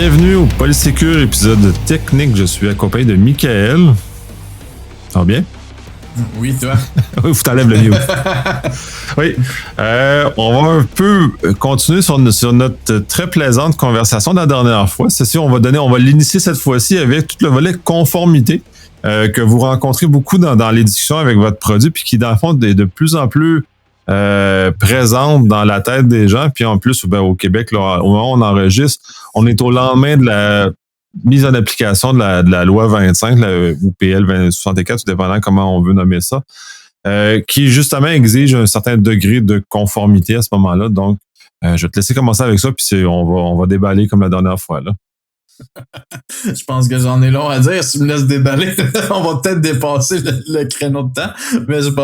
Bienvenue au Polysécure, épisode technique. Je suis accompagné de Michael. Ça va bien? Oui, toi? Oui, faut t'enlèves le mute. Oui. On va un peu continuer sur notre très plaisante conversation de la dernière fois. C'est-à-dire, on va l'initier cette fois-ci avec tout le volet conformité que vous rencontrez beaucoup dans les discussions avec votre produit, puis qui, dans le fond, est de plus en plus présente dans la tête des gens. Puis en plus, au Québec, là, au moment où on enregistre, on est au lendemain de la mise en application de la loi 25, ou PL 64, tout dépendant comment on veut nommer ça, qui justement exige un certain degré de conformité à ce moment-là. Donc, je vais te laisser commencer avec ça, puis on va déballer comme la dernière fois, là. Je pense que j'en ai long à dire. Si tu me laisses déballer, on va peut-être dépasser le créneau de temps, mais c'est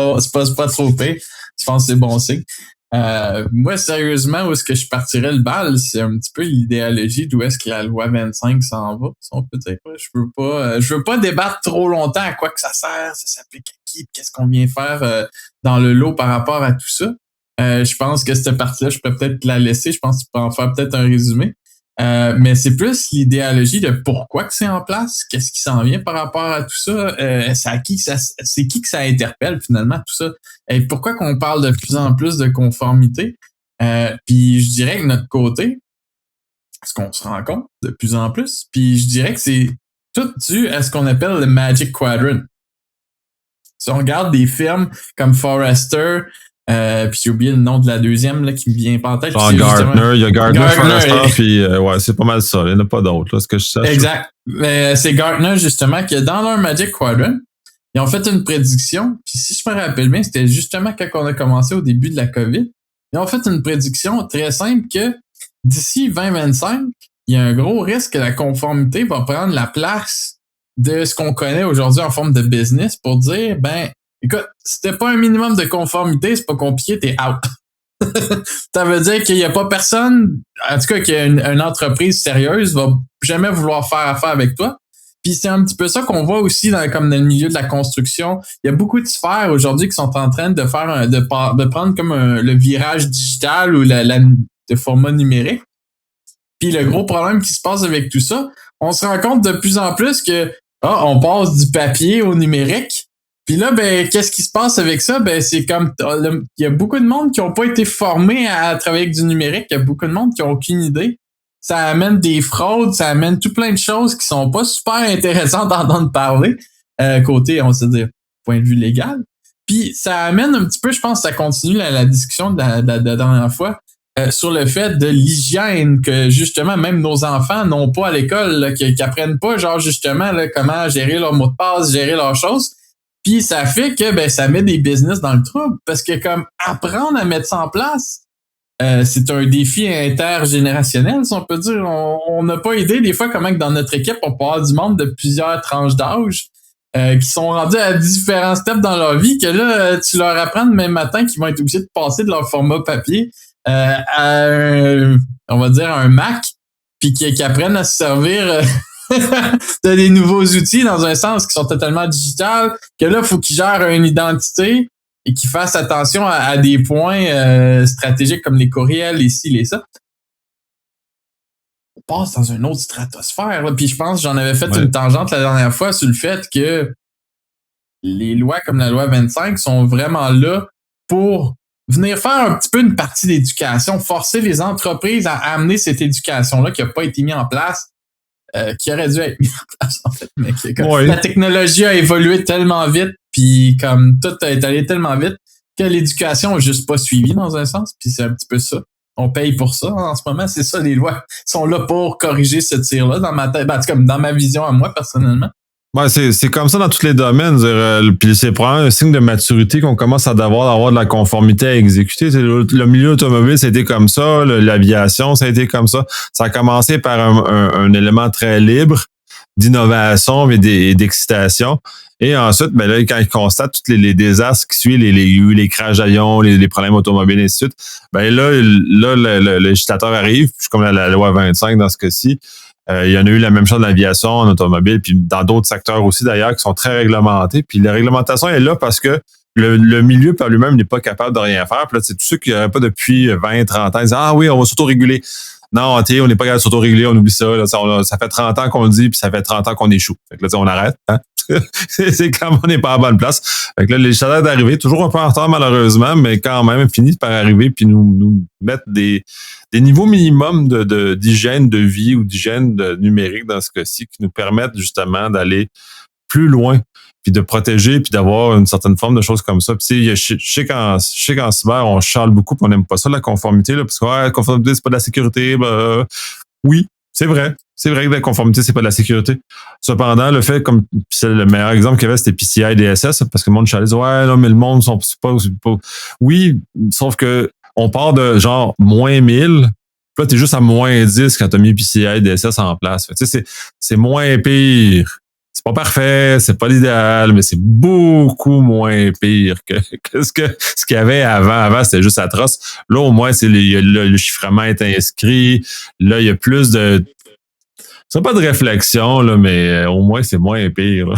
pas trop pire. Je pense que c'est bon signe. Moi, sérieusement, où est-ce que je partirais le bal, c'est un petit peu l'idéologie d'où est-ce que la loi 25 s'en va, si on peut dire. Je veux pas débattre trop longtemps à quoi que ça sert, ça s'applique à qui, qu'est-ce qu'on vient faire dans le lot par rapport à tout ça. Je pense que cette partie-là, je peux peut-être la laisser. Je pense que tu peux en faire peut-être un résumé. Mais c'est plus l'idéologie de pourquoi que c'est en place, qu'est-ce qui s'en vient par rapport à tout ça, c'est qui que ça interpelle finalement tout ça, et pourquoi qu'on parle de plus en plus de conformité. Puis je dirais que notre côté, ce qu'on se rend compte de plus en plus, puis je dirais que c'est tout dû à ce qu'on appelle le Magic Quadrant. Si on regarde des firmes comme Forrester, puis j'ai oublié le nom de la deuxième là, qui me vient pas en tête. Gartner, il y a Gartner Forrester, puis ouais, c'est pas mal ça. Il n'y en a pas d'autres, là, ce que je sache. Exact. Mais c'est Gartner, justement, que dans leur Magic Quadrant, ils ont fait une prédiction, puis si je me rappelle bien, c'était justement quand on a commencé au début de la COVID. Ils ont fait une prédiction très simple que d'ici 2025, il y a un gros risque que la conformité va prendre la place de ce qu'on connaît aujourd'hui en forme de business pour dire, écoute, si t'as pas un minimum de conformité, c'est pas compliqué, t'es out. Ça veut dire qu'il y a pas personne, en tout cas qu'une entreprise sérieuse va jamais vouloir faire affaire avec toi. Puis c'est un petit peu ça qu'on voit aussi comme dans le milieu de la construction. Il y a beaucoup de sphères aujourd'hui qui sont en train de faire de prendre comme le virage digital ou de format numérique. Puis le gros problème qui se passe avec tout ça, on se rend compte de plus en plus que on passe du papier au numérique. Puis là, qu'est-ce qui se passe avec ça? C'est comme il y a beaucoup de monde qui n'ont pas été formés à travailler avec du numérique. Il y a beaucoup de monde qui n'ont aucune idée. Ça amène des fraudes, ça amène tout plein de choses qui sont pas super intéressantes d'entendre parler. Côté, on va se dire, point de vue légal. Puis ça amène un petit peu, je pense, ça continue la discussion de la dernière fois, sur le fait de l'hygiène que justement même nos enfants n'ont pas à l'école, là, qui apprennent pas genre justement là, comment gérer leurs mots de passe, gérer leurs choses. Puis ça fait que ça met des business dans le trouble parce que comme apprendre à mettre ça en place, c'est un défi intergénérationnel, si on peut dire. On n'a pas idée des fois comment que dans notre équipe on peut avoir du monde de plusieurs tranches d'âge qui sont rendus à différents steps dans leur vie que là tu leur apprends demain matin qu'ils vont être obligés de passer de leur format papier à on va dire un Mac, puis qui apprennent à se servir de des nouveaux outils dans un sens qui sont totalement digitales, que là, il faut qu'ils gèrent une identité et qu'ils fassent attention à des points stratégiques comme les courriels, les ci, les ça. On passe dans une autre stratosphère. Là. Puis je pense que j'en avais fait une tangente la dernière fois sur le fait que les lois comme la loi 25 sont vraiment là pour venir faire un petit peu une partie d'éducation, forcer les entreprises à amener cette éducation-là qui n'a pas été mise en place, qui aurait dû être mise en place, en fait. Mais la technologie a évolué tellement vite, puis comme tout est allé tellement vite, que l'éducation n'a juste pas suivi dans un sens, puis c'est un petit peu ça. On paye pour ça en ce moment, c'est ça, les lois sont là pour corriger ce tir-là dans ma tête, comme dans ma vision à moi, personnellement. Ouais, c'est comme ça dans tous les domaines. Puis c'est probablement un signe de maturité qu'on commence à d'avoir de la conformité à exécuter. Le milieu automobile, ça a été comme ça. L'aviation, ça a été comme ça. Ça a commencé par un élément très libre d'innovation et d'excitation. Et ensuite, là, quand ils constatent tous les désastres qui suivent, les crashs d'avions, les problèmes automobiles, et ainsi de suite, le législateur arrive, comme la loi 25 dans ce cas-ci. Il y en a eu la même chose dans l'aviation, en automobile, puis dans d'autres secteurs aussi d'ailleurs qui sont très réglementés. Puis la réglementation est là parce que le milieu par lui-même n'est pas capable de rien faire. Puis là, c'est tous ceux qui n'auraient pas depuis 20, 30 ans, ils disent « Ah oui, on va s'auto-réguler. » non, on n'est pas capable de s'auto-régler, on oublie ça. Là, ça fait 30 ans qu'on le dit, puis ça fait 30 ans qu'on échoue. Fait que là, on arrête. Hein? c'est quand on n'est pas à la bonne place. Fait que là, les chaleurs d'arriver, toujours un peu en retard malheureusement, mais quand même finissent par arriver puis nous mettre des niveaux minimums d'hygiène de vie ou d'hygiène numérique dans ce cas-ci qui nous permettent justement d'aller plus loin, puis de protéger, puis d'avoir une certaine forme de choses comme ça. Puis je sais qu'en cyber, on charle beaucoup, puis on n'aime pas ça, la conformité, là, parce que la conformité, c'est pas de la sécurité. Oui, c'est vrai. C'est vrai que la conformité, c'est pas de la sécurité. Cependant, le fait, comme c'est le meilleur exemple qu'il y avait, c'était PCI DSS, parce que le monde chialait, ouais, non, mais le monde sont pas. Oui, sauf que on part de genre moins 1000. Là, t'es juste à moins 10 quand t'as mis PCI DSS en place. Fait, c'est moins pire. C'est pas parfait, c'est pas l'idéal, mais c'est beaucoup moins pire que ce qu'il y avait avant. Avant, c'était juste atroce. Là, au moins, le chiffrement est inscrit. Là, il y a plus de... C'est pas de réflexion, là, mais au moins, c'est moins pire. Là.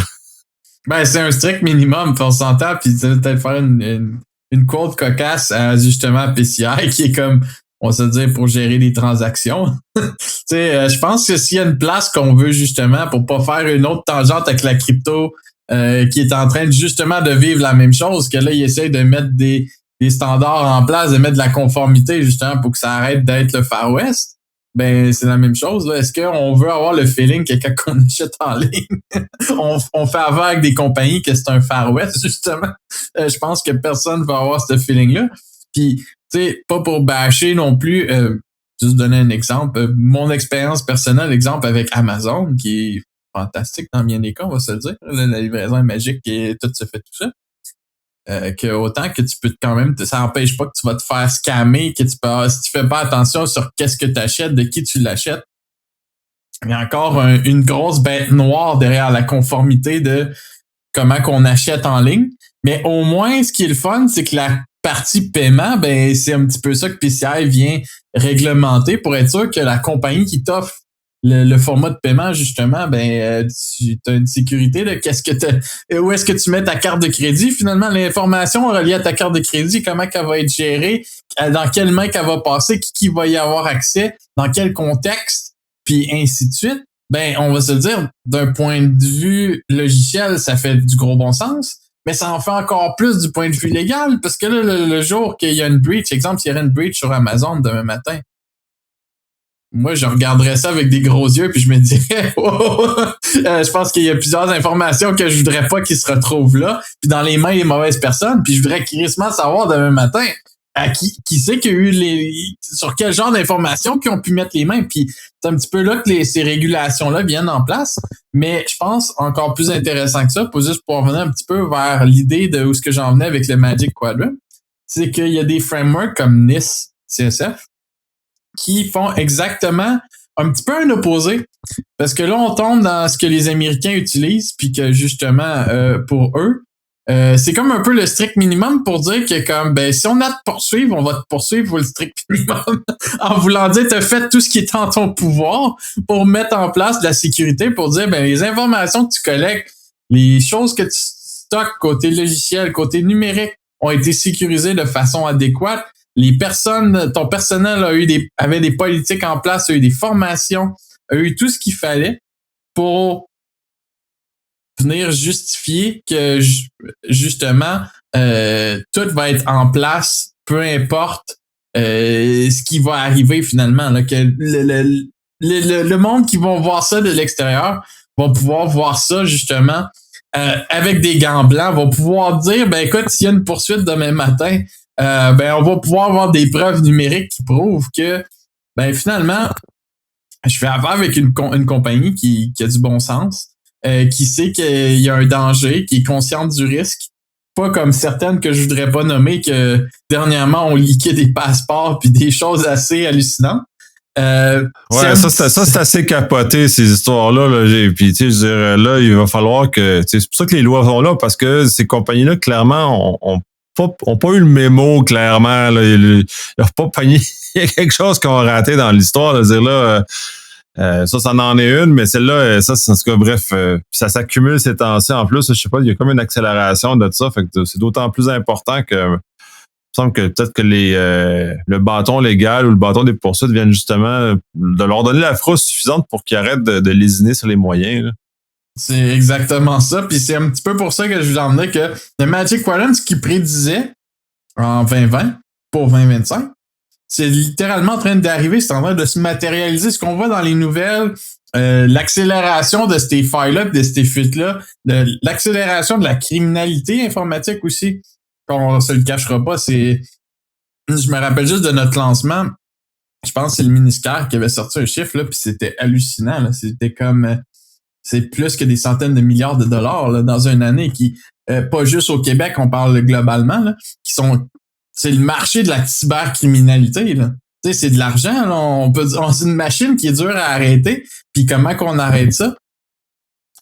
Ben, c'est un strict minimum, puis on s'entend, puis peut-être faire une quote cocasse à justement PCI qui est comme, on va se dire, pour gérer les transactions. Tu sais, je pense que s'il y a une place qu'on veut justement pour pas faire une autre tangente avec la crypto qui est en train justement de vivre la même chose, que là, il essaie de mettre des standards en place, de mettre de la conformité justement pour que ça arrête d'être le Far West, ben c'est la même chose. Là. Est-ce qu'on veut avoir le feeling que quand on achète en ligne, on fait affaire avec des compagnies que c'est un Far West, justement? Je pense que personne va avoir ce feeling-là. Puis, tu sais, pas pour bâcher non plus, juste donner un exemple, mon expérience personnelle, exemple avec Amazon, qui est fantastique dans bien des cas, on va se le dire. La livraison est magique et tout se fait tout ça. Que autant que tu peux quand même, ça n'empêche pas que tu vas te faire scammer, que si tu fais pas attention sur qu'est-ce que tu achètes, de qui tu l'achètes. Il y a encore une grosse bête noire derrière la conformité de comment qu'on achète en ligne. Mais au moins, ce qui est le fun, c'est que la partie paiement, ben c'est un petit peu ça que PCI vient réglementer pour être sûr que la compagnie qui t'offre le format de paiement, justement, ben tu as une sécurité de où est-ce que tu mets ta carte de crédit. Finalement, l'information reliée à ta carte de crédit, comment qu'elle va être gérée, dans quelle main qu'elle va passer, qui va y avoir accès, dans quel contexte, puis ainsi de suite. Ben, on va se le dire, d'un point de vue logiciel, ça fait du gros bon sens. Mais ça en fait encore plus du point de vue légal, parce que là, le jour qu'il y a une breach, exemple, s'il y aurait une breach sur Amazon demain matin, moi, je regarderais ça avec des gros yeux, puis je me dirais, je pense qu'il y a plusieurs informations que je voudrais pas qu'ils se retrouvent là, puis dans les mains des mauvaises personnes, puis je voudrais crissement savoir demain matin à qui c'est qui a eu sur quel genre d'informations qu'ils ont pu mettre les mains, puis c'est un petit peu là que ces régulations-là viennent en place, mais je pense encore plus intéressant que ça, pour juste pouvoir venir un petit peu vers l'idée de où ce que j'en venais avec le Magic Quadrant, c'est qu'il y a des frameworks comme NIST, CSF, qui font exactement un petit peu un opposé. Parce que là, on tombe dans ce que les Américains utilisent, puis que justement, pour eux, c'est comme un peu le strict minimum pour dire que comme ben si on a à te poursuivre, on va te poursuivre pour le strict minimum. En voulant dire, t'as fait tout ce qui est en ton pouvoir pour mettre en place de la sécurité, pour dire ben les informations que tu collectes, les choses que tu stockes côté logiciel, côté numérique, ont été sécurisées de façon adéquate. Les personnes, ton personnel avait des politiques en place, a eu des formations, a eu tout ce qu'il fallait pour venir justifier que justement tout va être en place, peu importe ce qui va arriver finalement. Là, que le monde qui vont voir ça de l'extérieur vont pouvoir voir ça justement avec des gants blancs, vont pouvoir dire ben écoute, s'il y a une poursuite demain matin, ben on va pouvoir avoir des preuves numériques qui prouvent que ben finalement je fais affaire avec une compagnie qui a du bon sens, qui sait qu'il y a un danger, qui est consciente du risque, pas comme certaines que je voudrais pas nommer que dernièrement on leaké des passeports puis des choses assez hallucinantes. Ouais, ça c'est assez capoté ces histoires-là. Là. Puis tu sais, je veux dire, là, il va falloir que. C'est pour ça que les lois sont là, parce que ces compagnies-là, clairement, ont pas eu le mémo, clairement. Là. Ils n'ont pas pogné. Il y a quelque chose qu'ils ont raté dans l'histoire, de dire là. Ça en est une, mais celle-là, ça, en tout cas, bref, ça s'accumule ces temps-ci. En plus, je sais pas, il y a comme une accélération de ça, fait que c'est d'autant plus important que Il me semble que peut-être que le bâton légal ou le bâton des poursuites viennent justement de leur donner la frousse suffisante pour qu'ils arrêtent de lésiner sur les moyens. Là. C'est exactement ça. Puis c'est un petit peu pour ça que je vous en venais que le Magic Quadrant, ce qu'il prédisait en 2020 pour 2025, c'est littéralement en train d'arriver, c'est en train de se matérialiser. Ce qu'on voit dans les nouvelles, l'accélération de ces failles-là, de ces fuites-là, l'accélération de la criminalité informatique aussi, qu'on se le cachera pas, je me rappelle juste de notre lancement, je pense que c'est le ministère qui avait sorti un chiffre, là, puis c'était hallucinant, là. C'était comme, c'est plus que des centaines de milliards de dollars, là, dans une année qui, pas juste au Québec, on parle globalement, là, c'est le marché de la cybercriminalité, là. Tu sais, c'est de l'argent, là. C'est une machine qui est dure à arrêter. Puis comment qu'on arrête ça?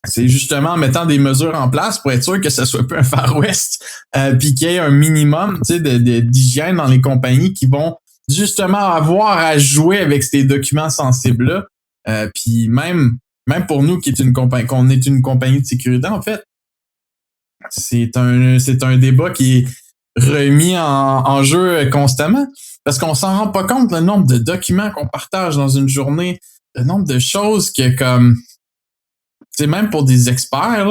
C'est justement en mettant des mesures en place pour être sûr que ça soit pas un Far West, puis qu'il y ait un minimum, tu sais, d'hygiène dans les compagnies qui vont justement avoir à jouer avec ces documents sensibles-là. Puis même pour nous qu'on est une compagnie de sécurité, en fait, c'est un débat qui est remis en jeu constamment parce qu'on s'en rend pas compte le nombre de documents qu'on partage dans une journée, le nombre de choses que comme c'est même pour des experts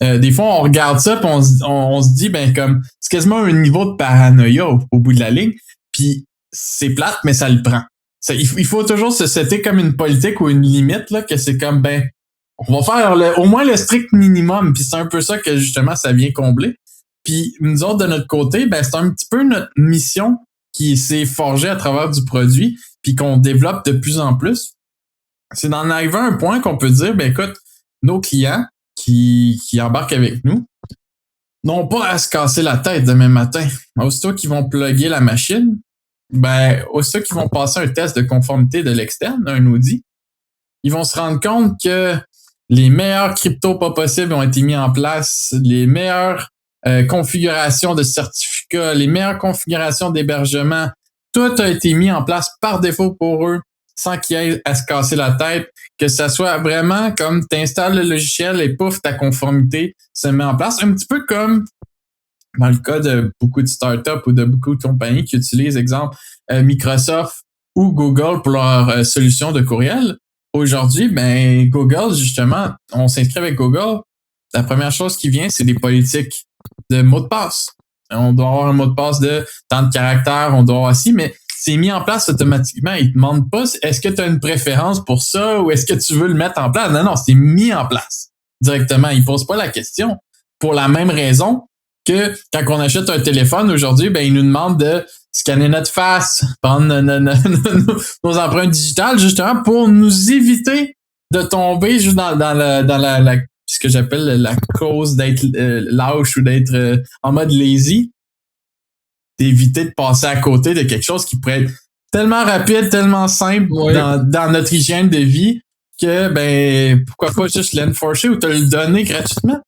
là, des fois on regarde ça puis on se dit ben comme c'est quasiment un niveau de paranoïa au bout de la ligne puis c'est plate mais ça le prend. Il faut toujours se setter comme une politique ou une limite là que c'est comme ben on va faire au moins le strict minimum puis c'est un peu ça que justement ça vient combler. Puis nous autres, de notre côté, ben c'est un petit peu notre mission qui s'est forgée à travers du produit, puis qu'on développe de plus en plus. C'est d'en arriver à un point qu'on peut dire, ben écoute, nos clients qui embarquent avec nous n'ont pas à se casser la tête demain matin. Aussitôt qu'ils vont plugger la machine, ben aussitôt qu'ils vont passer un test de conformité de l'externe, un audit, ils vont se rendre compte que les meilleurs cryptos pas possibles ont été mis en place, les meilleures configuration de certificats, les meilleures configurations d'hébergement, tout a été mis en place par défaut pour eux, sans qu'il y ait à se casser la tête, que ça soit vraiment comme tu installes le logiciel et pouf, ta conformité se met en place. Un petit peu comme dans le cas de beaucoup de startups ou de beaucoup de compagnies qui utilisent, exemple, Microsoft ou Google pour leur solution de courriel. Aujourd'hui, ben Google, justement, on s'inscrit avec Google. La première chose qui vient, c'est des politiques de mots de passe. On doit avoir un mot de passe de tant de caractères, on doit avoir aussi, mais c'est mis en place automatiquement. Ils ne te demandent pas est-ce que tu as une préférence pour ça ou est-ce que tu veux le mettre en place. Non, c'est mis en place directement. Ils ne posent pas la question pour la même raison que quand on achète un téléphone aujourd'hui, ben ils nous demandent de scanner notre face, prendre nos empreintes digitales justement pour nous éviter de tomber juste dans la ce que j'appelle la cause d'être lâche ou d'être en mode lazy, d'éviter de passer à côté de quelque chose qui pourrait être tellement rapide, tellement simple dans notre hygiène de vie que, ben, pourquoi pas juste l'enforcer ou te le donner gratuitement?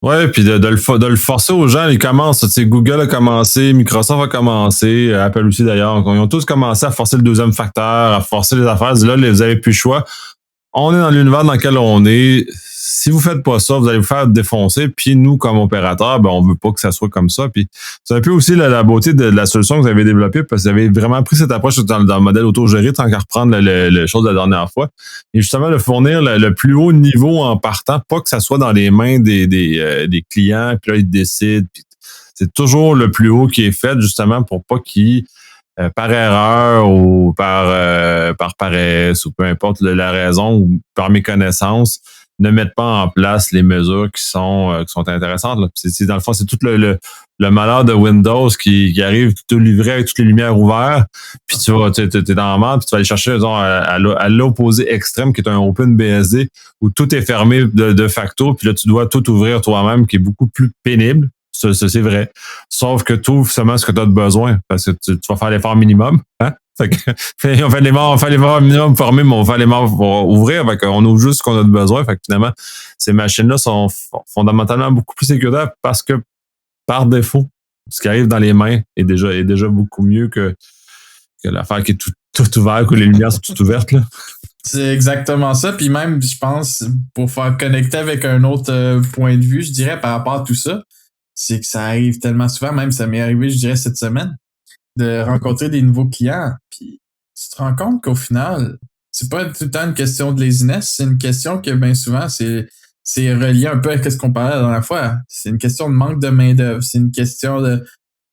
Ouais, puis de le forcer aux gens, ils commencent. Tu sais, Google a commencé, Microsoft a commencé, Apple aussi d'ailleurs. Ils ont tous commencé à forcer le deuxième facteur, à forcer les affaires. Là, vous avez plus le choix. On est dans l'univers dans lequel on est. Si vous faites pas ça, vous allez vous faire défoncer. Puis nous, comme opérateurs, ben on veut pas que ça soit comme ça. Puis c'est un peu aussi la beauté de la solution que vous avez développée parce que vous avez vraiment pris cette approche dans le modèle autogéré tant qu'à reprendre le chose de la dernière fois. Et justement, de fournir le plus haut niveau en partant, pas que ça soit dans les mains des clients, puis là, ils décident. Puis c'est toujours le plus haut qui est fait, justement, pour pas qu'ils par erreur ou par paresse ou peu importe la raison ou par méconnaissance, ne mettent pas en place les mesures qui sont intéressantes. Là. Dans le fond, c'est tout le malheur de Windows qui arrive tout livré avec toutes les lumières ouvertes, puis t'es dans la merde, puis tu vas aller chercher disons, à l'opposé extrême qui est un OpenBSD où tout est fermé de facto, puis là tu dois tout ouvrir toi-même, qui est beaucoup plus pénible. Ça, c'est vrai. Sauf que tu ouvres seulement ce que tu as de besoin, parce que tu vas faire l'effort minimum. Hein? Fait que, on fait l'effort minimum formé, mais on fait l'effort pour ouvrir. Fait qu'on ouvre juste ce qu'on a de besoin. Fait que finalement, ces machines-là sont fondamentalement beaucoup plus sécuritaires parce que, par défaut, ce qui arrive dans les mains est déjà beaucoup mieux que l'affaire qui est tout ouverte, que les lumières sont toutes ouvertes, là. C'est exactement ça. Puis même, je pense, pour faire connecter avec un autre point de vue, je dirais, par rapport à tout ça, c'est que ça arrive tellement souvent, même ça m'est arrivé, je dirais, cette semaine. de rencontrer des nouveaux clients. Puis tu te rends compte qu'au final, c'est pas tout le temps une question de laziness, c'est une question que bien souvent, c'est relié un peu à ce qu'on parlait la dernière fois. C'est une question de manque de main-d'œuvre. C'est une question de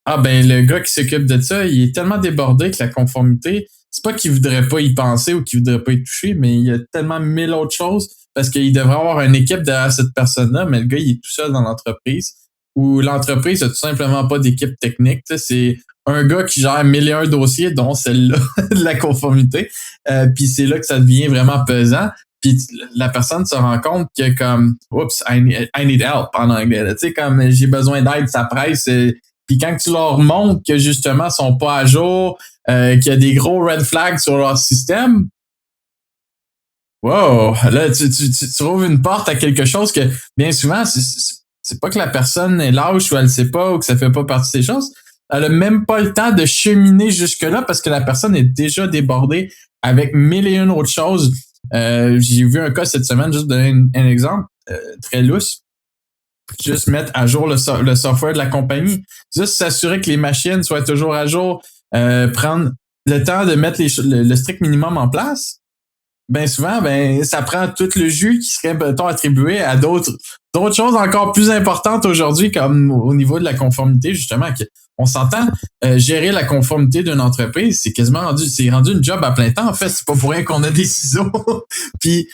le gars qui s'occupe de ça, il est tellement débordé que la conformité, c'est pas qu'il voudrait pas y penser ou qu'il voudrait pas y toucher, mais il y a tellement mille autres choses parce qu'il devrait avoir une équipe derrière cette personne-là, mais le gars, il est tout seul dans l'entreprise ou l'entreprise a tout simplement pas d'équipe technique. C'est un gars qui gère 1001 dossiers, dont celle-là de la conformité. Puis c'est là que ça devient vraiment pesant. Puis la personne se rend compte que comme oups, I need help en anglais. Tu sais, comme j'ai besoin d'aide, ça presse. Puis quand tu leur montres que justement ils sont pas à jour, qu'il y a des gros red flags sur leur système, wow, là tu ouvres une porte à quelque chose que bien souvent c'est pas que la personne est lâche ou elle sait pas ou que ça fait pas partie de ces choses. Elle a même pas le temps de cheminer jusque-là parce que la personne est déjà débordée avec mille et une autres choses. J'ai vu un cas cette semaine, juste donner un exemple très lousse. Juste mettre à jour le software de la compagnie. Juste s'assurer que les machines soient toujours à jour. Prendre le temps de mettre le strict minimum en place. Ben souvent, ça prend tout le jus qui serait, mettons, attribué à d'autres choses encore plus importantes aujourd'hui, comme au niveau de la conformité, justement. On s'entend, gérer la conformité d'une entreprise, c'est quasiment rendu une job à plein temps. En fait, c'est pas pour rien qu'on a des ciseaux. Puis,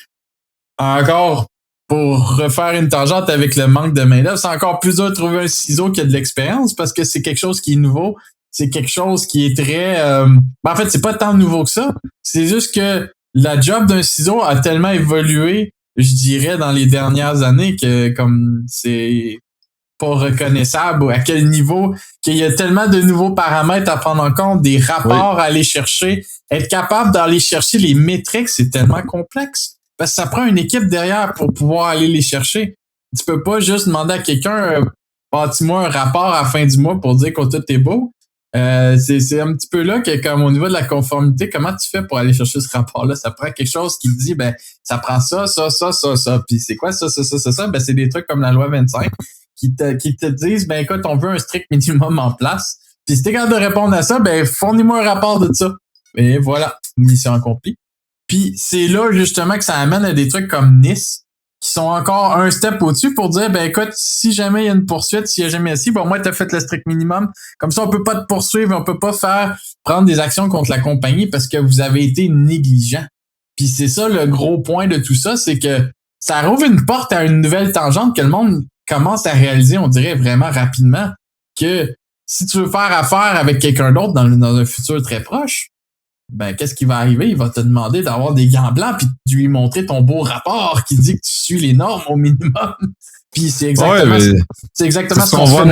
encore, pour refaire une tangente avec le manque de main-d'œuvre, c'est encore plus dur de trouver un ciseau qui a de l'expérience parce que c'est quelque chose qui est nouveau. C'est quelque chose qui est très... en fait, c'est pas tant nouveau que ça. C'est juste que la job d'un ciseau a tellement évolué, je dirais, dans les dernières années que comme c'est pas reconnaissable ou à quel niveau qu'il y a tellement de nouveaux paramètres à prendre en compte, des rapports à aller chercher. Être capable d'aller chercher les métriques, c'est tellement complexe. Parce que ça prend une équipe derrière pour pouvoir aller les chercher. Tu peux pas juste demander à quelqu'un bâtis-moi un rapport à la fin du mois pour dire que tout est beau. C'est un petit peu là que, comme au niveau de la conformité, comment tu fais pour aller chercher ce rapport-là? Ça prend quelque chose qui te dit, ça prend ça. Puis c'est quoi ça? C'est des trucs comme la loi 25 qui te disent, écoute, on veut un strict minimum en place. Puis si t'es capable de répondre à ça, fournis-moi un rapport de ça. Et voilà, mission accomplie. Puis c'est là, justement, que ça amène à des trucs comme Nice, qui sont encore un step au-dessus pour dire, écoute, si jamais il y a une poursuite, s'il y a jamais au moins, t'as fait le strict minimum. Comme ça, on peut pas te poursuivre, on peut pas prendre des actions contre la compagnie parce que vous avez été négligent. Puis c'est ça, le gros point de tout ça, c'est que ça rouvre une porte à une nouvelle tangente que le monde commence à réaliser, on dirait vraiment rapidement, que si tu veux faire affaire avec quelqu'un d'autre dans un futur très proche, qu'est-ce qui va arriver? Il va te demander d'avoir des gants blancs puis de lui montrer ton beau rapport qui dit que tu suis les normes au minimum. Puis c'est exactement ce qu'on voit.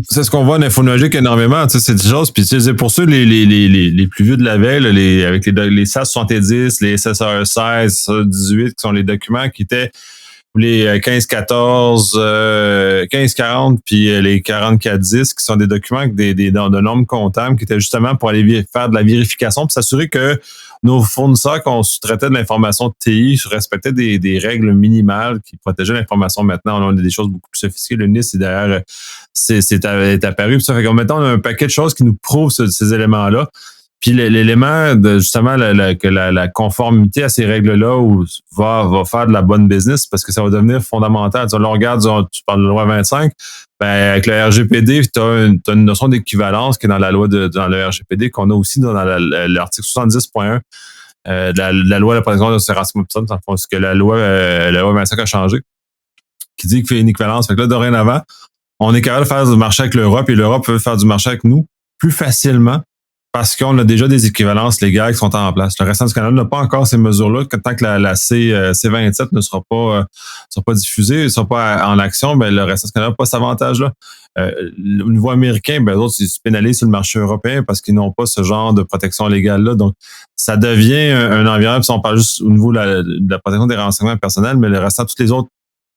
C'est ce qu'on voit en infonologique énormément. C'est des choses. Puis c'est pour ceux les plus vieux de la veille, avec les SAS 70, les SSR 16, 18, qui sont les documents qui étaient les 1514, 1540 puis les 4410 qui sont des documents de normes comptables qui étaient justement pour aller faire de la vérification pour s'assurer que nos fournisseurs qu'on sous-traitait de l'information de TI respectaient des règles minimales qui protégeaient l'information. Maintenant, on a des choses beaucoup plus sophistiquées. Le NIST, c'est derrière, c'est apparu. Puis ça fait qu'en mettant un paquet de choses qui nous prouvent ces éléments-là. Puis l'élément de justement que la conformité à ces règles-là va faire de la bonne business parce que ça va devenir fondamental. Là, on regarde, tu parles de la loi 25, avec le RGPD, tu as une notion d'équivalence qui est dans la loi dans le RGPD qu'on a aussi dans l'article 70.1 la loi de la protection de l'assurance personne, ce que la loi 25 a changé, qui dit qu'il fait une équivalence. Fait que là, dorénavant, on est capable de faire du marché avec l'Europe et l'Europe peut faire du marché avec nous plus facilement. Parce qu'on a déjà des équivalences légales qui sont en place. Le restant du Canada n'a pas encore ces mesures-là. Tant que la C27 ne sera pas diffusée, ne sera pas en action, le restant du Canada n'a pas cet avantage-là. Au niveau américain, eux autres, ils se pénalisent sur le marché européen parce qu'ils n'ont pas ce genre de protection légale-là. Donc, ça devient un environnement, puis on parle juste au niveau de la protection des renseignements personnels, mais le restant, tous les autres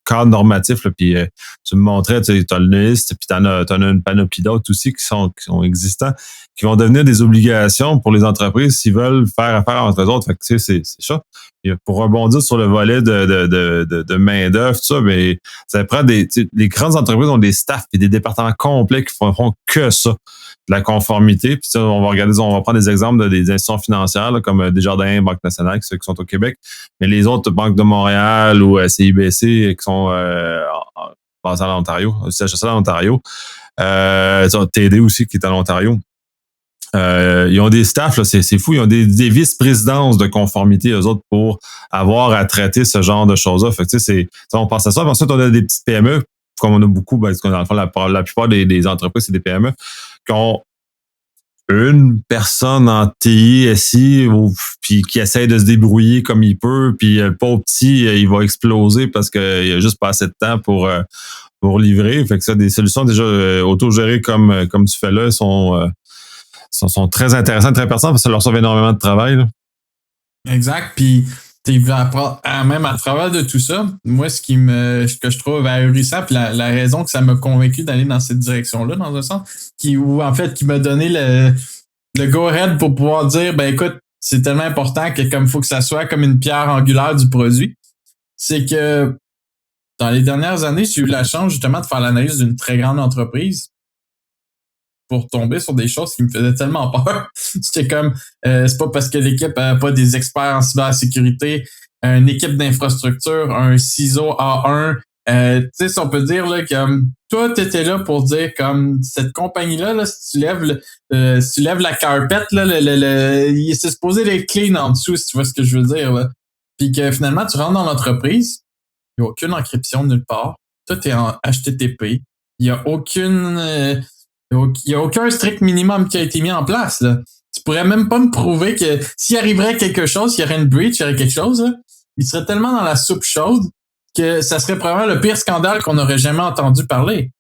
cadres normatifs, là, puis tu me montrais, tu as le NIST, puis t'en as une panoplie d'autres aussi qui sont existants, qui vont devenir des obligations pour les entreprises s'ils veulent faire affaire entre eux autres. Fait que c'est ça. Et pour rebondir sur le volet de main-d'œuvre, tout ça, mais ça prend les grandes entreprises ont des staffs et des départements complets qui feront que ça. la conformité. Puis ça, on va prendre des exemples des institutions financières là, comme Desjardins, Banque nationale, ceux qui sont au Québec, mais les autres banques de Montréal ou CIBC qui sont basées en Ontario, CHSL en Ontario, TD aussi qui est en Ontario. Ils ont des staffs, là, c'est fou, ils ont des vice-présidences de conformité, eux autres, pour avoir à traiter ce genre de choses-là. Fait que, tu sais, on pense à ça. Puis ensuite, on a des petites PME, comme on a beaucoup, parce que dans le fond, la plupart des entreprises, c'est des PME, qui ont une personne en TI, SI, puis qui essaie de se débrouiller comme il peut, puis le pauvre petit, il va exploser parce qu'il a juste pas assez de temps pour livrer. Fait que ça, des solutions déjà autogérées comme tu fais là sont très intéressantes, très pertinentes parce que ça leur sauve énormément de travail. Là. Exact. Puis même à travers de tout ça, moi, ce que je trouve ahurissant, puis la raison que ça m'a convaincu d'aller dans cette direction-là, dans un sens, qui m'a donné le go-ahead pour pouvoir dire, ben écoute, c'est tellement important que comme il faut que ça soit comme une pierre angulaire du produit, c'est que dans les dernières années, j'ai eu la chance justement de faire l'analyse d'une très grande entreprise pour tomber sur des choses qui me faisaient tellement peur. C'était comme, c'est pas parce que l'équipe n'a pas des experts en cybersécurité, une équipe d'infrastructure, un CISO A1, tu sais, si on peut dire, là, comme, toi, t'étais là pour dire, comme, cette compagnie-là, là, si tu lèves la carpet, là, c'est supposé être clean en dessous, si tu vois ce que je veux dire, là. Puis que finalement, tu rentres dans l'entreprise, il n'y a aucune encryption nulle part. Tout est en HTTP. Il n'y a aucun strict minimum qui a été mis en place, là. Tu pourrais même pas me prouver que s'il arriverait quelque chose, s'il y aurait une breach, il y aurait quelque chose, là, il serait tellement dans la soupe chaude que ça serait probablement le pire scandale qu'on n'aurait jamais entendu parler.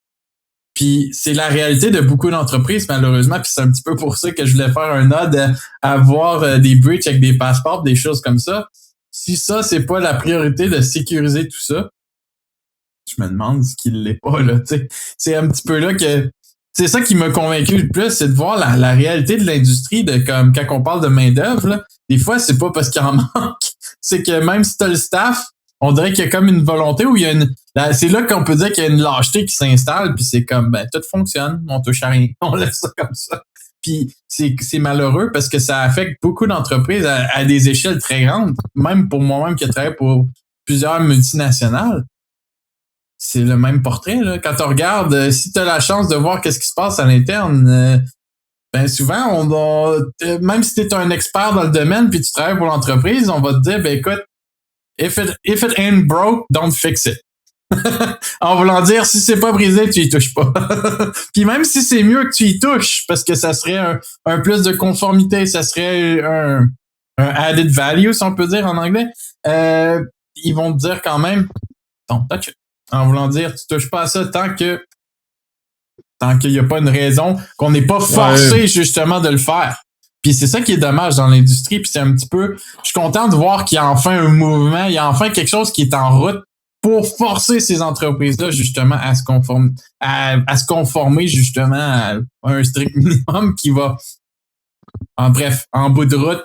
Puis c'est la réalité de beaucoup d'entreprises, malheureusement, puis c'est un petit peu pour ça que je voulais faire un ode à avoir des breaches avec des passeports, des choses comme ça. Si ça, c'est pas la priorité de sécuriser tout ça, je me demande ce qu'il l'est pas, là, tu sais. C'est un petit peu là que c'est ça qui m'a convaincu le plus, c'est de voir la réalité de l'industrie, de comme quand on parle de main-d'œuvre, là, des fois, c'est pas parce qu'il en manque, c'est que même si t'as le staff, on dirait qu'il y a comme une volonté où il y a c'est là qu'on peut dire qu'il y a une lâcheté qui s'installe, puis c'est comme, ben, tout fonctionne, on touche à rien, on laisse ça comme ça. Puis c'est malheureux parce que ça affecte beaucoup d'entreprises à des échelles très grandes, même pour moi-même qui travaille pour plusieurs multinationales. C'est le même portrait, là. Quand on regarde, si tu as la chance de voir qu'est-ce qui se passe à l'interne, ben souvent, même si tu es un expert dans le domaine puis tu travailles pour l'entreprise, on va te dire, ben écoute, if it ain't broke, don't fix it. En voulant dire, si c'est pas brisé, tu y touches pas. Puis même si c'est mieux que tu y touches, parce que ça serait un plus de conformité, ça serait un added value, si on peut dire en anglais, ils vont te dire quand même, don't touch it. En voulant dire, tu touches pas à ça tant qu'il n'y a pas une raison, qu'on n'est pas forcé justement de le faire. Puis c'est ça qui est dommage dans l'industrie. Puis c'est un petit peu, je suis content de voir qu'il y a enfin un mouvement, il y a enfin quelque chose qui est en route pour forcer ces entreprises-là justement à se conformer justement à un strict minimum qui va, en bout de route,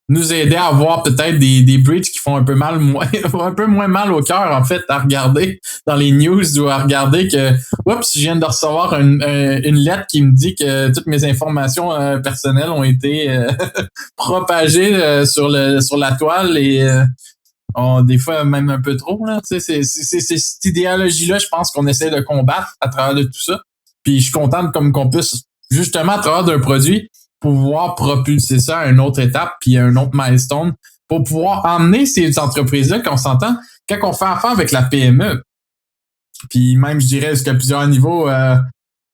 nous aider à avoir peut-être des breaches qui font un peu moins mal au cœur, en fait, à regarder dans les news ou à regarder que, oups, je viens de recevoir une lettre qui me dit que toutes mes informations personnelles ont été propagées sur la toile et des fois même un peu trop, là. Tu sais, c'est cette idéologie-là, je pense qu'on essaie de combattre à travers de tout ça. Puis je suis content comme qu'on puisse, justement, à travers d'un produit, pouvoir propulser ça à une autre étape puis à un autre milestone pour pouvoir emmener ces entreprises-là qu'on s'entend quand on fait affaire avec la PME. Puis même, je dirais, jusqu'à plusieurs niveaux,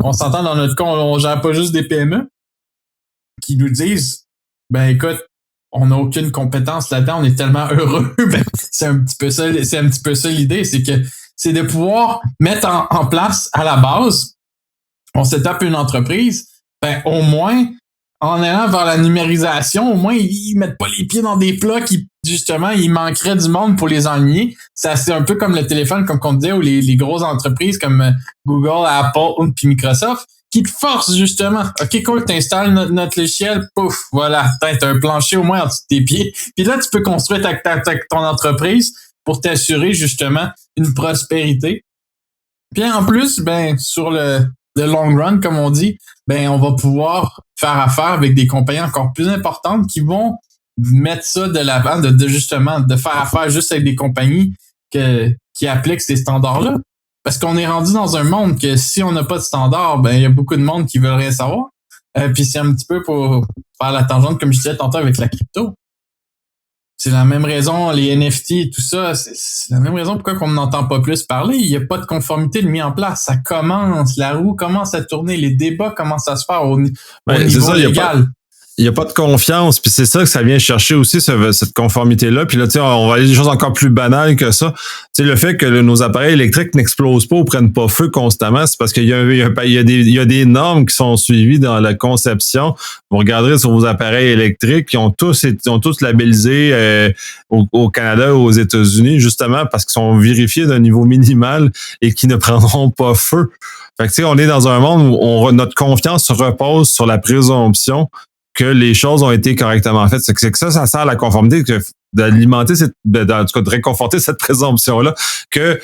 on s'entend dans notre cas, on gère pas juste des PME qui nous disent, ben écoute, on n'a aucune compétence là-dedans, on est tellement heureux. Ben, c'est un petit peu ça l'idée, c'est de pouvoir mettre en place à la base, on s'étape une entreprise, ben au moins en allant vers la numérisation, au moins, ils mettent pas les pieds dans des plats qui, justement, il manquerait du monde pour les enligner. C'est un peu comme le téléphone, comme on disait, ou les grosses entreprises comme Google, Apple, puis Microsoft, qui te forcent, justement. OK, cool, t'installes notre logiciel, pouf, voilà, t'as un plancher au moins en dessous de tes pieds. Puis là, tu peux construire ton entreprise pour t'assurer, justement, une prospérité. Puis en plus, ben, sur le de long run, comme on dit, ben on va pouvoir faire affaire avec des compagnies encore plus importantes qui vont mettre ça de l'avant, de justement de faire affaire juste avec des compagnies qui appliquent ces standards-là. Parce qu'on est rendu dans un monde que si on n'a pas de standard, ben il y a beaucoup de monde qui veulent rien savoir. Puis c'est un petit peu pour faire la tangente, comme je disais tantôt avec la crypto. C'est la même raison, les NFT et tout ça, c'est la même raison pourquoi on n'entend pas plus parler. Il n'y a pas de conformité de mis en place. Ça commence, la roue commence à tourner, les débats commencent à se faire au niveau légal. Il n'y a pas de confiance, puis c'est ça que ça vient chercher aussi, cette conformité-là. Puis là, tu sais, on va aller des choses encore plus banales que ça. Tu sais, le fait que nos appareils électriques n'explosent pas ou prennent pas feu constamment, c'est parce qu'il y a des normes qui sont suivies dans la conception. Vous regarderez sur vos appareils électriques, ils ont tous labellisé au Canada ou aux États-Unis, justement parce qu'ils sont vérifiés d'un niveau minimal et qui ne prendront pas feu. Fait que tu sais, on est dans un monde où notre confiance se repose sur la présomption que les choses ont été correctement faites. C'est que ça sert à la conformité, d'alimenter en tout cas, de réconforter cette présomption-là que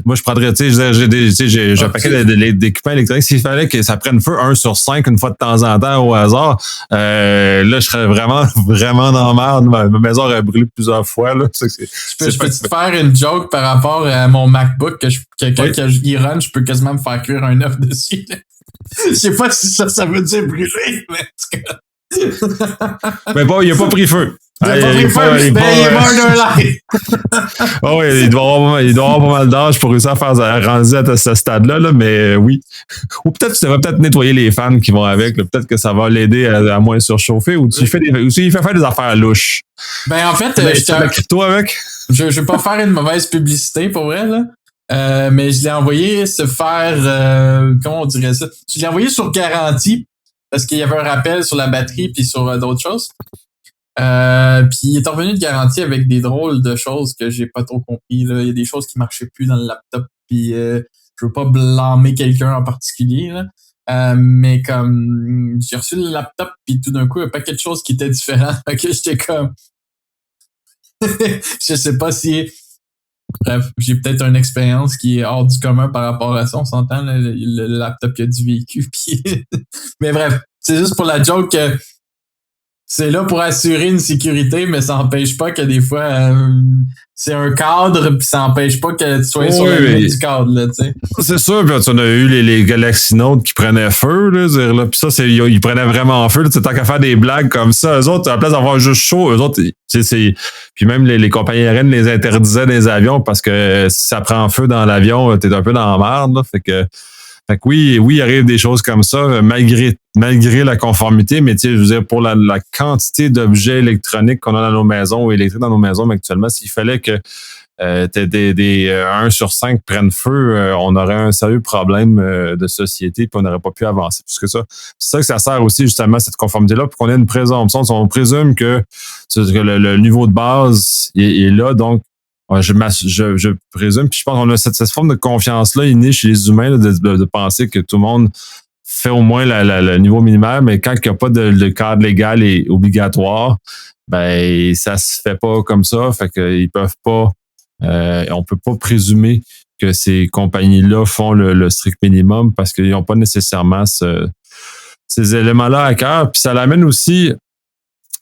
moi, je prendrais, tu sais, j'ai un paquet d'équipements électroniques. S'il fallait que ça prenne feu 1 sur 5 une fois de temps en temps au hasard, là, je serais vraiment, vraiment dans la merde. Ma maison aurait brûlé plusieurs fois, là. Je peux te faire une joke par rapport à mon MacBook que quand il run, je peux quasiment me faire cuire un œuf dessus, là. Je sais pas si ça veut dire brûler, mais mais bon, il a pas pris feu. Il est mort d'un live. Oh oui, il doit avoir pas mal d'âge pour réussir à faire rendre à ce stade-là, là, mais oui. Ou peut-être que ça va peut-être nettoyer les fans qui vont avec. Là. Peut-être que ça va l'aider à moins surchauffer. Ou il fait faire des affaires louches. Ben en fait, je la crypto avec. Je vais pas faire une mauvaise publicité pour elle, là. Mais je l'ai envoyé se faire comment on dirait ça? Je l'ai envoyé sur garantie parce qu'il y avait un rappel sur la batterie puis sur d'autres choses. Puis il est revenu de garantie avec des drôles de choses que j'ai pas trop compris. Là. Il y a des choses qui marchaient plus dans le laptop, puis je veux pas blâmer quelqu'un en particulier. Là. Mais comme j'ai reçu le laptop, puis tout d'un coup, il y a pas quelque chose qui était différent. Fait que j'étais comme je sais pas si. Bref, j'ai peut-être une expérience qui est hors du commun par rapport à ça, on s'entend, là, le laptop qui a du vécu. Puis mais bref, c'est juste pour la joke que c'est là pour assurer une sécurité, mais ça n'empêche pas que des fois, c'est un cadre, puis ça n'empêche pas que tu sois sur le bout du cadre, là, tu sais. C'est sûr, puis on a eu les Galaxy Note qui prenaient feu, là, puis ça, ils prenaient vraiment feu, là, tant qu'à faire des blagues comme ça, eux autres, à la place d'avoir juste chaud, eux autres, puis même les compagnies aériennes les interdisaient dans les avions parce que si ça prend feu dans l'avion, t'es un peu dans la merde, là, fait que oui, il arrive des choses comme ça, malgré la conformité, mais tu sais, je veux dire, pour la quantité d'objets électroniques qu'on a dans nos maisons ou électriques dans nos maisons, mais actuellement, s'il fallait que des 1 sur 5 prennent feu, on aurait un sérieux problème de société, puis on n'aurait pas pu avancer plus que ça. C'est ça que ça sert aussi, justement, cette conformité-là, pour qu'on ait une présomption. On présume que le niveau de base est là, donc je présume, puis je pense qu'on a cette forme de confiance-là innée chez les humains là, de penser que tout le monde fait au moins le niveau minimal, mais quand il n'y a pas de cadre légal et obligatoire, ben ça se fait pas comme ça, fait qu'ils peuvent pas, on peut pas présumer que ces compagnies-là font le strict minimum parce qu'ils n'ont pas nécessairement ces éléments-là à cœur, puis ça l'amène aussi.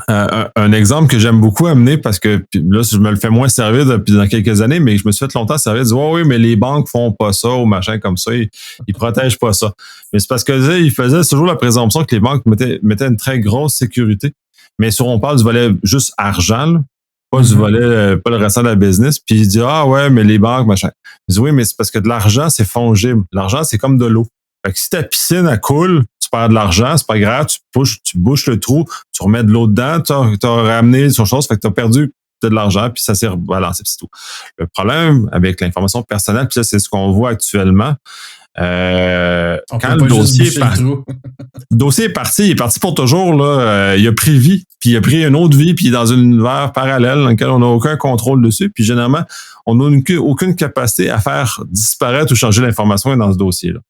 Un exemple que j'aime beaucoup amener parce que là, je me le fais moins servir depuis dans quelques années, mais je me suis fait longtemps servir de dire oui, mais les banques font pas ça ou machin comme ça, ils protègent pas ça. Mais c'est parce que ils faisaient toujours la présomption que les banques mettaient une très grosse sécurité. Mais si on parle du volet juste argent, là, pas du volet, pas le restant de la business, puis il dit ah ouais, mais les banques, machin. Je dis oui, mais c'est parce que de l'argent, c'est fongible. L'argent, c'est comme de l'eau. Fait que si ta piscine, elle coule, tu perds de l'argent, c'est pas grave, tu bouches le trou, tu remets de l'eau dedans, tu as ramené sur chose, fait que tu as perdu de l'argent, puis ça s'est rebalancé, c'est tout. Le problème avec l'information personnelle, puis ça, c'est ce qu'on voit actuellement. Quand le dossier est parti, il est parti pour toujours, là, il a pris vie, puis il a pris une autre vie, puis il est dans un univers parallèle dans lequel on n'a aucun contrôle dessus, puis généralement, on n'a aucune capacité à faire disparaître ou changer l'information dans ce dossier-là.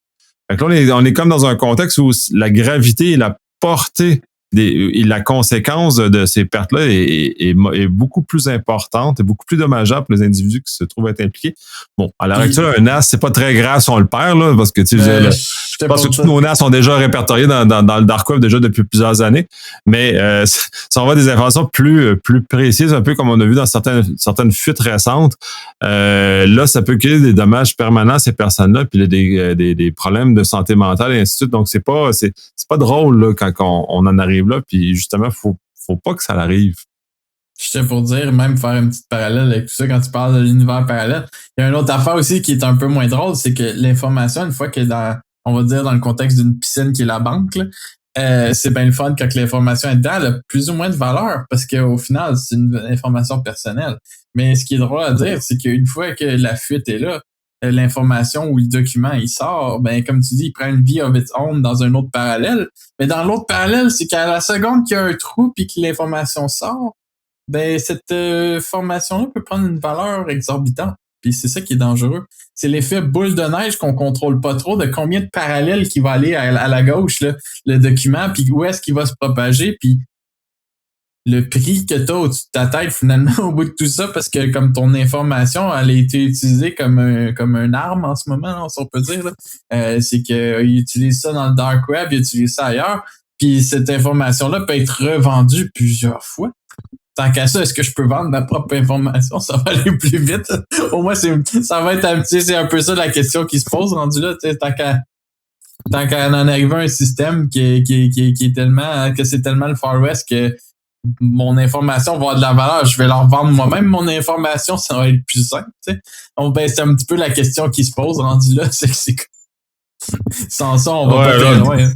Fait que là, on est comme dans un contexte où la gravité et la portée et la conséquence de ces pertes-là est beaucoup plus importante et beaucoup plus dommageable pour les individus qui se trouvent être impliqués. Bon, à l'heure actuelle, un as, c'est pas très grave si on le perd, là, parce que tu sais, Je pense que tous nos NAS sont déjà répertoriés dans le Dark Web déjà depuis plusieurs années. Mais si on voit des informations plus précises, un peu comme on a vu dans certaines fuites récentes, là, ça peut créer des dommages permanents à ces personnes-là, puis des problèmes de santé mentale et ainsi de suite. Donc, c'est pas drôle là, quand on en arrive là. Puis justement, faut pas que ça arrive. J'étais pour dire, même faire une petite parallèle avec tout ça, quand tu parles de l'univers parallèle. Il y a une autre affaire aussi qui est un peu moins drôle, c'est que l'information, une fois qu'elle est on va dire dans le contexte d'une piscine qui est la banque, là, c'est bien le fun quand l'information est dedans, elle a plus ou moins de valeur, parce qu'au final, c'est une information personnelle. Mais ce qui est drôle à dire, c'est qu'une fois que la fuite est là, l'information ou le document, il sort, ben comme tu dis, il prend une vie of its own dans un autre parallèle. Mais dans l'autre parallèle, c'est qu'à la seconde qu'il y a un trou puis que l'information sort, ben cette formation-là peut prendre une valeur exorbitante. Puis c'est ça qui est dangereux. C'est l'effet boule de neige qu'on contrôle pas trop de combien de parallèles qui va aller à la gauche, là, le document, puis où est-ce qu'il va se propager, puis le prix que t'as au-dessus de ta tête, finalement, au bout de tout ça, parce que comme ton information, elle a été utilisée comme un arme en ce moment, là, si on peut dire, là. C'est qu'il utilise ça dans le dark web, il utilise ça ailleurs, puis cette information-là peut être revendue plusieurs fois. Tant qu'à ça, est-ce que je peux vendre ma propre information? Ça va aller plus vite. Au moins, ça va être un petit, c'est un peu ça la question qui se pose rendu là, tant qu'à en arriver à un système qui est tellement, que c'est tellement le Far West que mon information va avoir de la valeur, je vais leur vendre moi-même mon information, ça va être plus simple, tu sais. Donc, ben, c'est un petit peu la question qui se pose rendu là, c'est sans ça, on va pas très loin. Hein.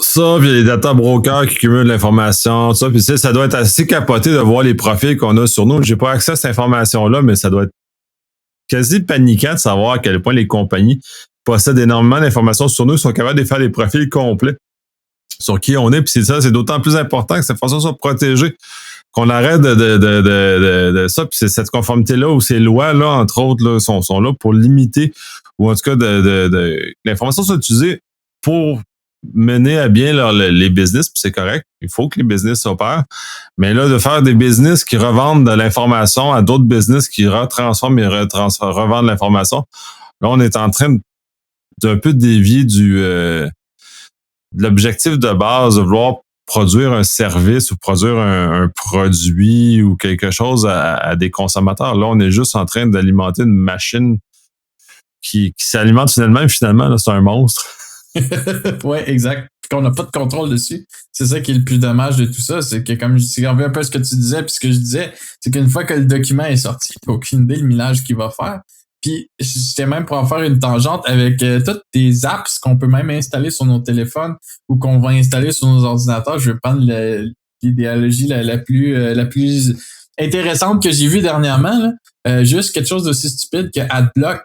Ça, puis les data brokers qui cumulent l'information, ça, puis ça doit être assez capoté de voir les profils qu'on a sur nous. J'ai pas accès à cette information-là, mais ça doit être quasi paniquant de savoir à quel point les compagnies possèdent énormément d'informations sur nous, sont capables de faire des profils complets sur qui on est. Puis c'est d'autant plus important que cette façon soit protégée, qu'on arrête de ça. Puis c'est cette conformité-là ou ces lois-là, entre autres, là, sont là pour limiter, ou en tout cas l'information soit utilisée pour mener à bien les business, puis c'est correct. Il faut que les business s'opèrent. Mais là, de faire des business qui revendent de l'information à d'autres business qui retransforment et revendent l'information, là, on est en train d'un peu dévier de l'objectif de base de vouloir produire un service ou produire un produit ou quelque chose à des consommateurs. Là, on est juste en train d'alimenter une machine qui s'alimente finalement, là, c'est un monstre. Ouais, exact. Puis qu'on n'a pas de contrôle dessus. C'est ça qui est le plus dommage de tout ça. C'est que, comme je reviens un peu à ce que tu disais, puis ce que je disais, c'est qu'une fois que le document est sorti, tu n'as aucune idée le millage qu'il va faire. Puis, j'étais même pour en faire une tangente avec toutes les apps qu'on peut même installer sur nos téléphones ou qu'on va installer sur nos ordinateurs. Je vais prendre l'idéologie la plus intéressante que j'ai vue dernièrement. Là. Juste quelque chose d'aussi stupide que AdBlock,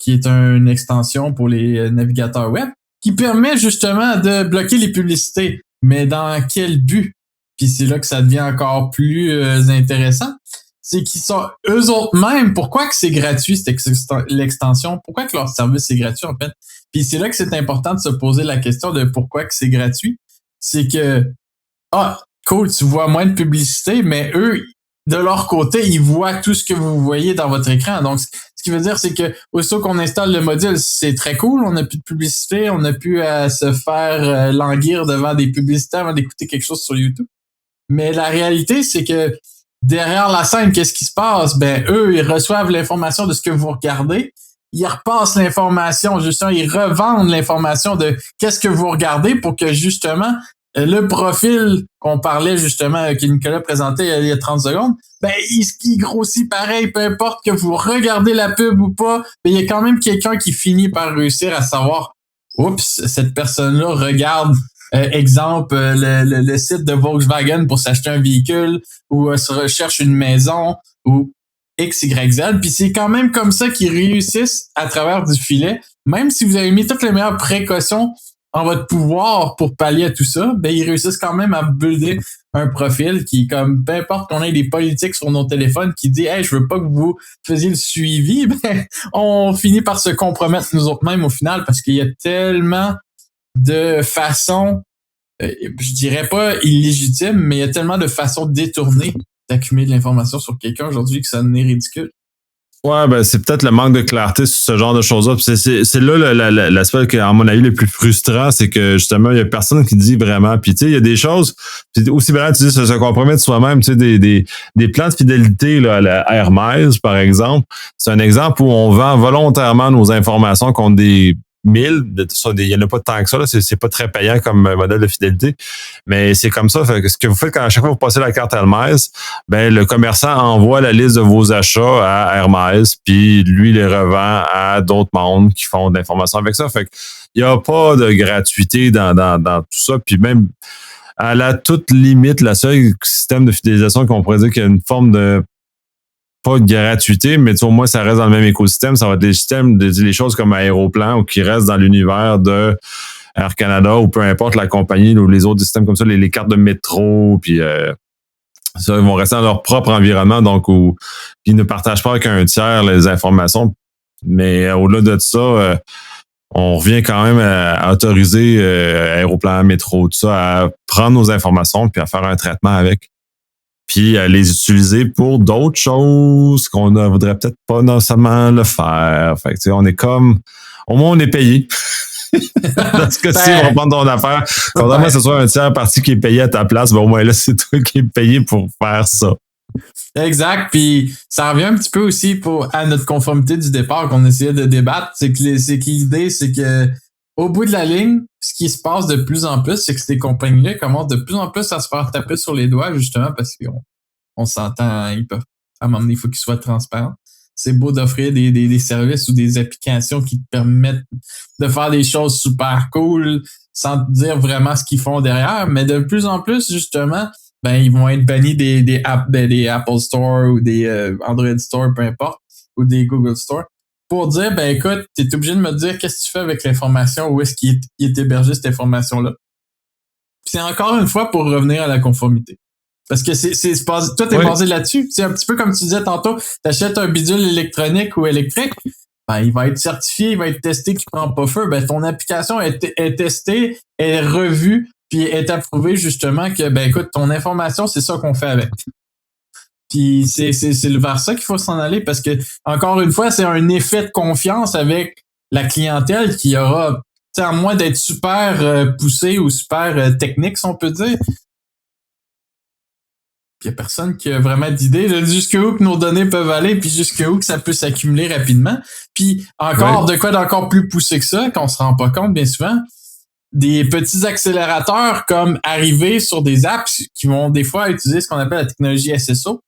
qui est une extension pour les navigateurs web, qui permet justement de bloquer les publicités. Mais dans quel but? Puis c'est là que ça devient encore plus intéressant. C'est qu'ils sont eux autres même. Pourquoi que c'est gratuit, l'extension? Pourquoi que leur service est gratuit, en fait? Puis c'est là que c'est important de se poser la question de pourquoi que c'est gratuit. C'est que, cool, tu vois moins de publicité, mais eux, de leur côté, ils voient tout ce que vous voyez dans votre écran. Donc, ce qui veut dire, c'est que aussitôt qu'on installe le module, c'est très cool, on n'a plus de publicité, on n'a plus à se faire languir devant des publicités avant d'écouter quelque chose sur YouTube. Mais la réalité, c'est que derrière la scène, qu'est-ce qui se passe? Ben, eux, ils reçoivent l'information de ce que vous regardez, ils repassent l'information, justement, ils revendent l'information de qu'est-ce que vous regardez pour que, justement, le profil qu'on parlait justement, que Nicolas présentait il y a 30 secondes, ben, il grossit pareil, peu importe que vous regardez la pub ou pas, ben, il y a quand même quelqu'un qui finit par réussir à savoir, oups, cette personne-là regarde, exemple, le site de Volkswagen pour s'acheter un véhicule ou se recherche une maison ou X, Y, Z. Puis c'est quand même comme ça qu'ils réussissent à travers du filet, même si vous avez mis toutes les meilleures précautions en votre pouvoir pour pallier à tout ça, ben ils réussissent quand même à builder un profil qui, comme peu importe qu'on ait des politiques sur nos téléphones qui dit hey, je veux pas que vous faisiez le suivi, ben on finit par se compromettre nous autres mêmes au final parce qu'il y a tellement de façons, je dirais pas illégitimes, mais il y a tellement de façons détournées d'accumuler de l'information sur quelqu'un aujourd'hui que ça en est ridicule. Ouais, ben c'est peut-être le manque de clarté sur ce genre de choses-là. C'est là l'aspect qui, à mon avis, le plus frustrant, c'est que justement, il y a personne qui dit vraiment. Puis tu sais, il y a des choses, puis aussi bien tu dis se compromettre soi-même, tu sais, des plans de fidélité là, à la Hermès, par exemple. C'est un exemple où on vend volontairement nos informations contre des 1000, il n'y en a pas tant que ça, là, c'est pas très payant comme modèle de fidélité, mais c'est comme ça. Fait que ce que vous faites quand à chaque fois que vous passez la carte Hermès, ben le commerçant envoie la liste de vos achats à Hermès, puis lui les revend à d'autres mondes qui font de l'information avec ça. Fait que il n'y a pas de gratuité dans tout ça, puis même à la toute limite, la seule système de fidélisation qu'on pourrait dire qu'il y a une forme de pas de gratuité, mais au moins ça reste dans le même écosystème. Ça va être des systèmes, des choses comme Aéroplan ou qui restent dans l'univers de Air Canada ou peu importe la compagnie ou les autres systèmes comme ça, les cartes de métro, puis ça, ils vont rester dans leur propre environnement, donc où ils ne partagent pas avec un tiers les informations. Mais au-delà de ça, on revient quand même à autoriser Aéroplan, métro, tout ça, à prendre nos informations puis à faire un traitement avec. Puis à les utiliser pour d'autres choses qu'on ne voudrait peut-être pas nécessairement le faire. Fait que, tu sais, on est comme... Au moins, on est payé. Dans ce cas-ci, on va prendre ton affaire. Contrairement que ce soit un tiers parti qui est payé à ta place, ben au moins là, c'est toi qui es payé pour faire ça. Exact. Puis ça revient un petit peu aussi à notre conformité du départ qu'on essayait de débattre. C'est que l'idée, c'est que au bout de la ligne, ce qui se passe de plus en plus, c'est que ces compagnies-là commencent de plus en plus à se faire taper sur les doigts, justement, parce qu'on s'entend, ils peuvent, à un moment donné, il faut qu'ils soient transparents. C'est beau d'offrir des services ou des applications qui te permettent de faire des choses super cool sans te dire vraiment ce qu'ils font derrière, mais de plus en plus, justement, ben ils vont être bannis des Apple Store ou des Android Store, peu importe, ou des Google Store, pour dire, ben écoute, t'es obligé de me dire qu'est-ce que tu fais avec l'information, où est-ce qu'il est hébergé cette information-là. Puis c'est encore une fois pour revenir à la conformité. Parce que tout est basé là-dessus. C'est un petit peu comme tu disais tantôt, t'achètes un bidule électronique ou électrique, ben il va être certifié, il va être testé qu'il prend pas feu. Ben ton application est testée, est revue, puis est approuvée justement que, ben écoute, ton information, c'est ça qu'on fait avec. Puis c'est vers ça qu'il faut s'en aller parce que, encore une fois, c'est un effet de confiance avec la clientèle qui aura, à moins d'être super poussé ou super technique, si on peut dire. Il y a personne qui a vraiment d'idée de jusqu'où que nos données peuvent aller, puis jusqu'où que ça peut s'accumuler rapidement. Puis encore, de quoi d'encore plus poussé que ça, qu'on se rend pas compte bien souvent, des petits accélérateurs comme arriver sur des apps qui vont des fois utiliser ce qu'on appelle la technologie SSO,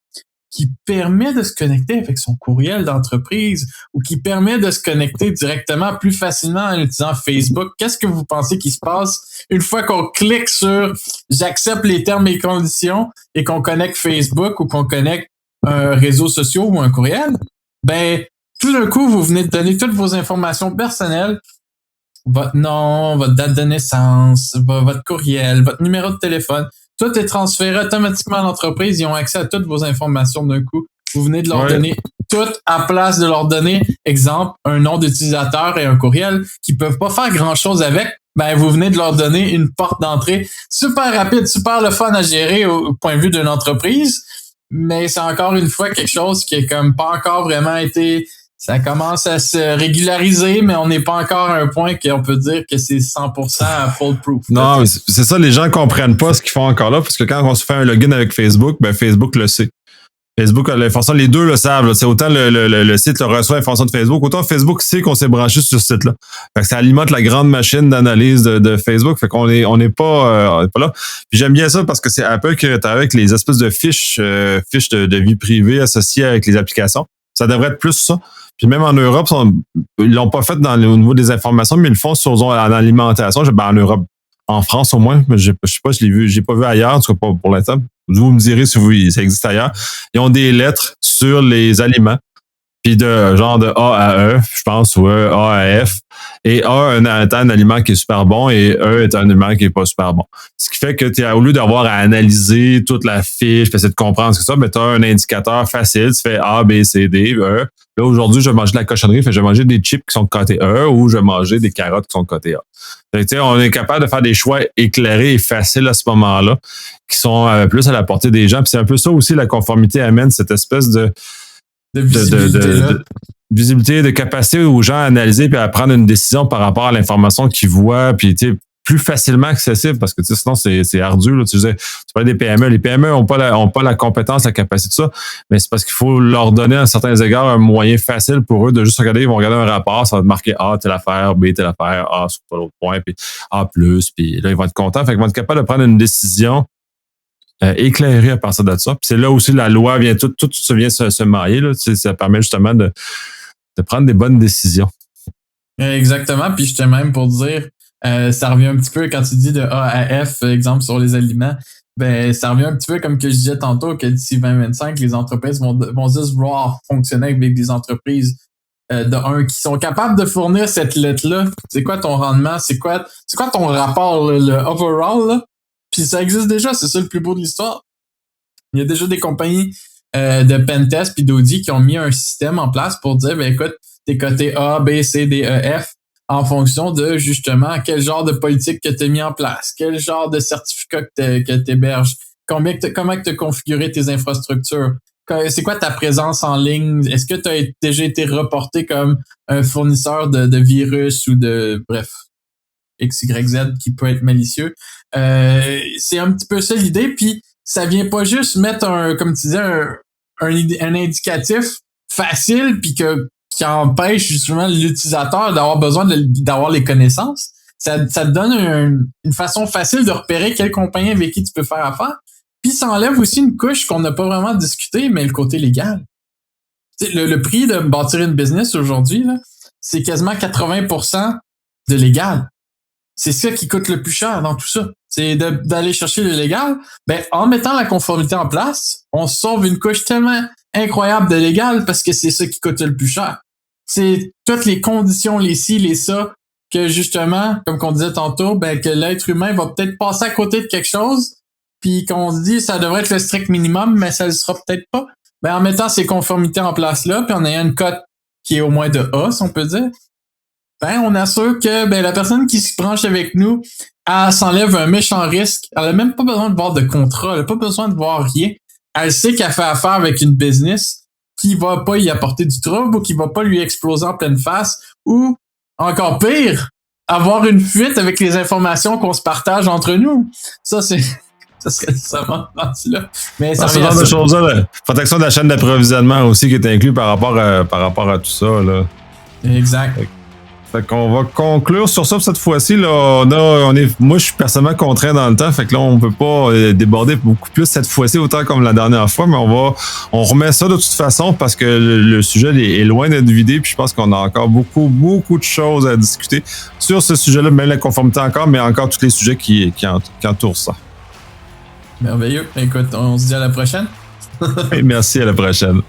qui permet de se connecter avec son courriel d'entreprise ou qui permet de se connecter directement plus facilement en utilisant Facebook. Qu'est-ce que vous pensez qui se passe une fois qu'on clique sur « J'accepte les termes et conditions » et qu'on connecte Facebook ou qu'on connecte un réseau social ou un courriel? Ben, tout d'un coup, vous venez de donner toutes vos informations personnelles, votre nom, votre date de naissance, votre courriel, votre numéro de téléphone. Tout est transféré automatiquement à l'entreprise. Ils ont accès à toutes vos informations d'un coup. Vous venez de leur donner tout à place de leur donner, exemple, un nom d'utilisateur et un courriel qui peuvent pas faire grand-chose avec. Ben, vous venez de leur donner une porte d'entrée super rapide, super le fun à gérer au point de vue d'une entreprise. Mais c'est encore une fois quelque chose qui est comme pas encore vraiment été... Ça commence à se régulariser, mais on n'est pas encore à un point qu'on peut dire que c'est 100% foolproof. Non, c'est ça, les gens comprennent pas ce qu'ils font encore là, parce que quand on se fait un login avec Facebook, ben Facebook le sait. Facebook a l'information, les deux le savent. Là. C'est autant le site reçoit l'information de Facebook, autant Facebook sait qu'on s'est branché sur ce site-là. Fait que ça alimente la grande machine d'analyse de Facebook. Fait qu'on on n'est pas là. Puis j'aime bien ça parce que c'est Apple qui est avec les espèces de fiches de vie privée associées avec les applications. Ça devrait être plus ça. Puis même en Europe, ils l'ont pas fait au niveau des informations, mais ils le font en alimentation. En Europe, en France au moins, mais je sais pas, j'ai pas vu ailleurs, en tout cas pas pour l'instant. Vous me direz si ça existe ailleurs. Ils ont des lettres sur les aliments, puis de genre de A à E, je pense, ou A à F. Et A est un aliment qui est super bon et E est un aliment qui est pas super bon. Ce qui fait que au lieu d'avoir à analyser toute la fiche, puis essayer de comprendre ce que c'est, ben, tu as un indicateur facile, tu fais A, B, C, D, E. Là, aujourd'hui, je vais manger de la cochonnerie, je vais manger des chips qui sont côté E ou je vais manger des carottes qui sont côté A. Donc, on est capable de faire des choix éclairés et faciles à ce moment-là, qui sont plus à la portée des gens. Puis c'est un peu ça aussi, la conformité amène cette espèce de visibilité, de capacité aux gens à analyser puis à prendre une décision par rapport à l'information qu'ils voient, puis plus facilement accessible, parce que sinon c'est ardu. Là, tu parlais des PME. Les PME n'ont pas la compétence, la capacité de ça, mais c'est parce qu'il faut leur donner à certains égards un moyen facile pour eux de juste regarder. Ils vont regarder un rapport, ça va te marquer A, telle affaire, B, telle affaire, A, sur l'autre point, puis A+, puis là, ils vont être contents. Fait qu'ils vont être capables de prendre une décision éclairée à partir de ça. Puis c'est là aussi la loi vient, tout vient se mailler. Là, ça permet justement de prendre des bonnes décisions. Exactement. Puis j'étais même pour dire, ça revient un petit peu quand tu dis de A à F, exemple sur les aliments, ben ça revient un petit peu comme que je disais tantôt que d'ici 2025, les entreprises vont juste vouloir fonctionner avec des entreprises qui sont capables de fournir cette lettre-là. C'est quoi ton rendement? C'est quoi ton rapport, le overall, là? Puis ça existe déjà, c'est ça le plus beau de l'histoire. Il y a déjà des compagnies de pentest puis d'audit qui ont mis un système en place pour dire, ben écoute, t'es coté A, B, C, D, E, F en fonction de, justement, quel genre de politique que tu as mis en place, quel genre de certificat que tu héberges, comment que tu as configuré tes infrastructures, c'est quoi ta présence en ligne, est-ce que tu as déjà été reporté comme un fournisseur de virus ou de, bref, XYZ qui peut être malicieux. C'est un petit peu ça l'idée, puis ça vient pas juste mettre comme tu disais, un indicatif facile puis qui empêche justement l'utilisateur d'avoir besoin d'avoir les connaissances. Ça te donne une façon facile de repérer quelle compagnie avec qui tu peux faire affaire. Puis ça enlève aussi une couche qu'on n'a pas vraiment discuté, mais le côté légal. Le prix de bâtir une business aujourd'hui, là, c'est quasiment 80% de légal. C'est ça qui coûte le plus cher dans tout ça. C'est d'aller chercher le légal. Ben, en mettant la conformité en place, on sauve une couche tellement incroyable de légal parce que c'est ça qui coûte le plus cher. C'est toutes les conditions, les ci, les ça, que justement, comme qu'on disait tantôt, ben, que l'être humain va peut-être passer à côté de quelque chose, puis qu'on se dit ça devrait être le strict minimum, mais ça le sera peut-être pas. Ben, en mettant ces conformités en place là, puis en ayant une cote qui est au moins de A, si on peut dire, ben, on assure que la personne qui se branche avec nous, elle s'enlève un méchant risque. Elle a même pas besoin de voir de contrat, elle a pas besoin de voir rien. Elle sait qu'elle fait affaire avec une business qui va pas y apporter du trouble ou qui va pas lui exploser en pleine face ou, encore pire, avoir une fuite avec les informations qu'on se partage entre nous. Ça serait nécessairement parti là. Mais ça ce genre de choses-là, protection de la chaîne d'approvisionnement aussi qui est inclus par rapport à tout ça, là. Exact. Fait qu'on va conclure sur ça pour cette fois-ci. Là, moi, je suis personnellement contraint dans le temps. Fait que là, on peut pas déborder beaucoup plus cette fois-ci, autant comme la dernière fois. Mais on remet ça de toute façon parce que le sujet est loin d'être vidé. Puis je pense qu'on a encore beaucoup, beaucoup de choses à discuter sur ce sujet-là, même la conformité encore, mais encore tous les sujets qui entourent ça. Merveilleux. Écoute, on se dit à la prochaine. Et merci, à la prochaine.